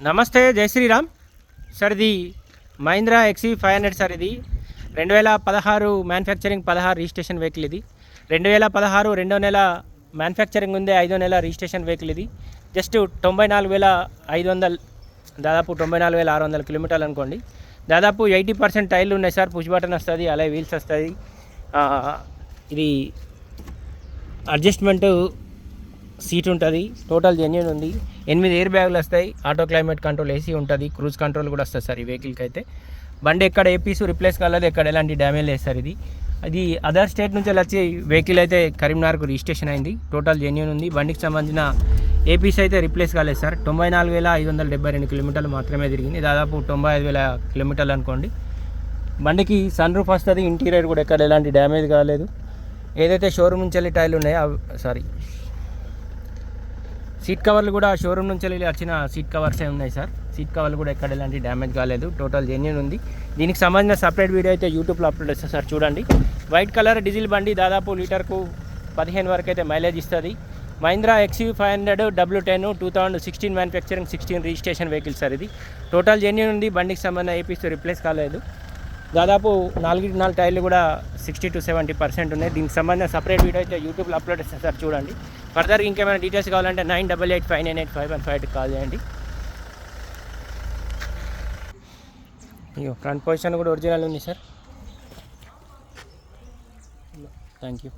నమస్తే, జై శ్రీరామ్ సార్. ఇది మహీంద్రా XV500 సార్. ఇది 2016 మ్యానుఫ్యాక్చరింగ్, 16 రిజిస్ట్రేషన్ వెహికల్. ఇది 2016 రెండో నెల మ్యానుఫ్యాక్చరింగ్ ఉంది, 5వ నెల రిజిస్ట్రేషన్ వెహికల్. ఇది జస్ట్ 94,500, దాదాపు 94,600 కిలోమీటర్లు అనుకోండి. దాదాపు 80% టైర్లు ఉన్నాయి సార్. పుష్ బటన్ వస్తుంది, అలాగే వీల్స్ వస్తుంది. ఇది అడ్జస్ట్మెంట్ సీట్ ఉంటుంది, టోటల్ జెన్యూన్ ఉంది. 8 ఎయిర్ బ్యాగులు వస్తాయి, ఆటో క్లైమేట్ కంట్రోల్, ఏసీ ఉంటుంది, క్రూజ్ కంట్రోల్ కూడా వస్తుంది సార్ ఈ వెహికల్కి అయితే. బండి ఎక్కడ ఏ పీసు రిప్లేస్ కాలేదు, ఎక్కడ ఎలాంటి డ్యామేజ్ లేదు సార్. అది అదర్ స్టేట్ నుంచి వచ్చి వెహికల్ అయితే కరీంనగర్కు రిజిస్ట్రేషన్ అయింది. టోటల్ జెన్యూన్ ఉంది. బండికి సంబంధించిన ఏ పీస్ అయితే రిప్లేస్ కాలేదు సార్. 94,572 కిలోమీటర్లు మాత్రమే తిరిగింది, దాదాపు 95,000 కిలోమీటర్లు అనుకోండి. బండికి సన్ రూఫ్ వస్తుంది, ఇంటీరియర్ కూడా ఎక్కడ ఎలాంటి డ్యామేజ్ కాలేదు. ఏదైతే షోరూమ్ నుంచి వెళ్ళి టైర్లు ఉన్నాయో సీట్ కవర్లు కూడా షోరూమ్ నుంచి వెళ్ళి వచ్చిన సీట్ కవర్సే ఉన్నాయి సార్. సీట్ కవర్లు కూడా ఎక్కడ ఎలాంటి డ్యామేజ్ కాలేదు, టోటల్ జెన్యూన్ ఉంది. దీనికి సంబంధించిన సపరేట్ వీడియో అయితే యూట్యూబ్లో అప్లోడ్ చేస్తాను సార్, చూడండి. వైట్ కలర్ డీజిల్ బండి, దాదాపు లీటర్కు 15 వరకు అయితే మైలేజ్ ఇస్తుంది. Mahindra XV500 W10 2016 manufacturing, 16 registration vehicle sir. ఇది టోటల్ జెన్యూన్ ఉంది. బండికి సంబంధించిన ఏపీస్ రిప్లేస్ కాలేదు. దాదాపు 4 టైర్లు కూడా 60 to 70% ఉన్నాయి. దీనికి సంబంధించిన సపరేట్ వీడియో అయితే యూట్యూబ్లో అప్లోడ్ చేస్తాను సార్, చూడండి. ఫర్దర్ ఇంకేమైనా డీటెయిల్స్ కావాలంటే 9885985158 కాల్ చేయండి. ఫ్రంట్ పొజిషన్ కూడా ఒరిజినల్ ఉంది సార్. Thank you.